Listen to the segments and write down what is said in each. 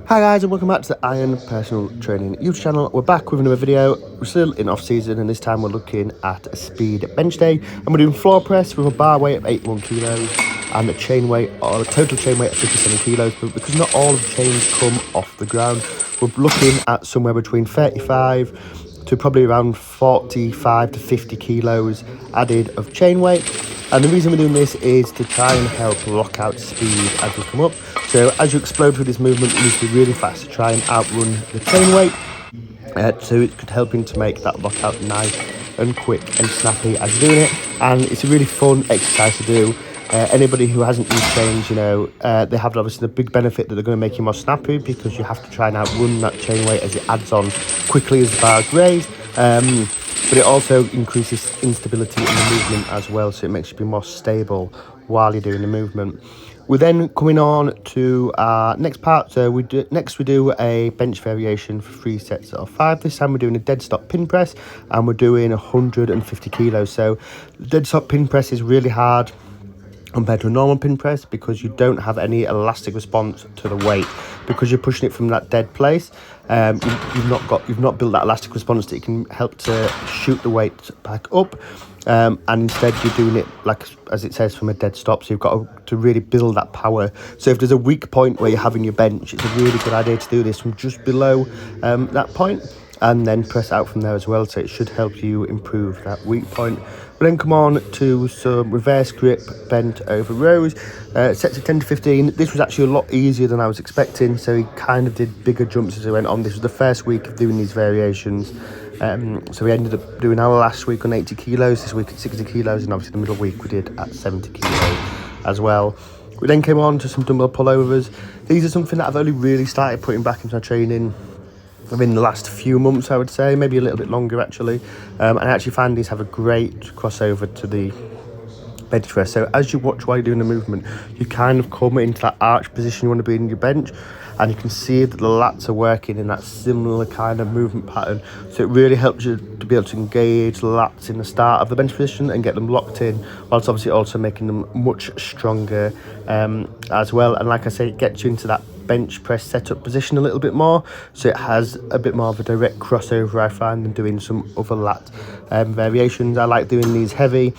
Hi guys, and welcome back to the Iron Personal Training YouTube channel. We're back with another video. We're still in off season, and this time we're looking at a speed bench day, and we're doing floor press with a bar weight of 81 kilos and a chain weight, or a total chain weight of 57 kilos. But because not all of the chains come off the ground, we're looking at somewhere between 35 to probably around 45 to 50 kilos added of chain weight. And the reason we're doing this is to try and help lock out speed as we come up. So as you explode through this movement, you need to be really fast to try and outrun the chain weight. So it could help to make that lockout nice and quick and snappy as you're doing it. And it's a really fun exercise to do. Anybody who hasn't used chains, they have obviously the big benefit that they're going to make you more snappy, because you have to try and outrun that chain weight as it adds on quickly as the bar is raised. But it also increases instability in the movement as well, so it makes you be more stable while you're doing the movement. We're then coming on to our next part. So we do a bench variation for 3 sets of 5. This time we're doing a dead stop pin press, and we're doing 150 kilos. So the dead stop pin press is really hard compared to a normal pin press, because you don't have any elastic response to the weight, because you're pushing it from that dead place. You've not built that elastic response that can help to shoot the weight back up, and instead you're doing it, like as it says, from a dead stop. So you've got to really build that power. So if there's a weak point where you're having your bench, it's a really good idea to do this from just below that point, and then press out from there as well. So it should help you improve that weak point. We'll then come on to some reverse grip bent over rows, sets of 10 to 15. This was actually a lot easier than I was expecting, so he kind of did bigger jumps as we went on. This was the first week of doing these variations. So we ended up doing our last week on 80 kilos, this week at 60 kilos, and obviously the middle week we did at 70 kilos as well. We then came on to some dumbbell pullovers. These are something that I've only really started putting back into my training within the last few months, I would say, maybe a little bit longer actually. And I actually find these have a great crossover to the bench press. So as you watch while you're doing the movement, you kind of come into that arch position you want to be in your bench, and you can see that the lats are working in that similar kind of movement pattern. So it really helps you to be able to engage the lats in the start of the bench position and get them locked in, whilst obviously also making them much stronger as well. And like I say, it gets you into that bench press setup position a little bit more, so it has a bit more of a direct crossover, I find, than doing some other lat variations. I like doing these heavy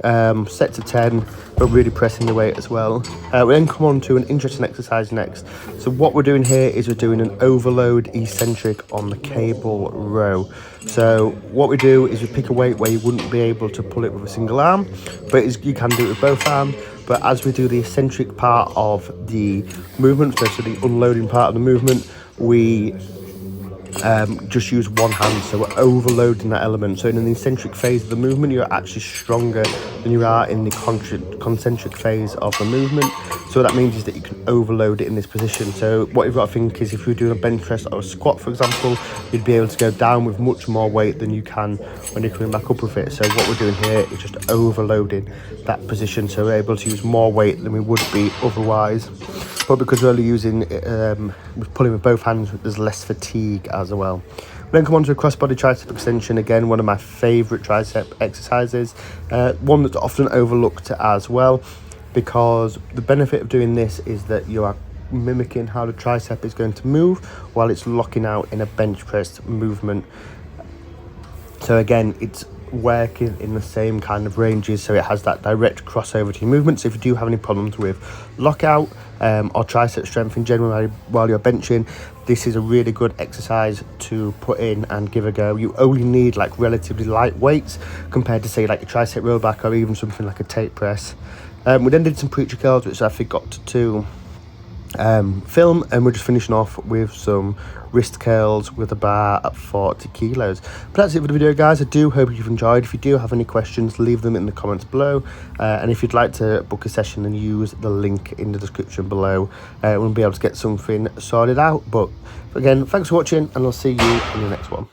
sets of 10, but really pressing the weight as well. We then come on to an interesting exercise next. So what we're doing here is we're doing an overload eccentric on the cable row. So what we do is we pick a weight where you wouldn't be able to pull it with a single arm, but you can do it with both arms. But as we do the eccentric part of the movement, so the unloading part of the movement, we just use one hand, so we're overloading that element. So in an eccentric phase of the movement, you're actually stronger than you are in the concentric phase of the movement. So what that means is that you can overload it in this position. So what you've got to think is, if you're doing a bench press or a squat, for example, you'd be able to go down with much more weight than you can when you're coming back up with it. So what we're doing here is just overloading that position, so we're able to use more weight than we would be otherwise. But because we're only using we're pulling with both hands, there's less fatigue as well. We then come on to a crossbody tricep extension. Again, one of my favourite tricep exercises, one that's often overlooked as well, because the benefit of doing this is that you are mimicking how the tricep is going to move while it's locking out in a bench press movement. So again, it's working in the same kind of ranges, so it has that direct crossover to your movement. So if you do have any problems with lockout or tricep strength in general while you're benching, this is a really good exercise to put in and give a go. You only need like relatively light weights compared to, say, like a tricep rollback or even something like a tape press. We then did some preacher curls, which I forgot to film, and we're just finishing off with some wrist curls with a bar at 40 kilos. But that's it for the video, guys. I do hope you've enjoyed. If you do have any questions, leave them in the comments below, and if you'd like to book a session, then use the link in the description below. We'll be able to get something sorted out. But again, thanks for watching, and I'll see you in the next one.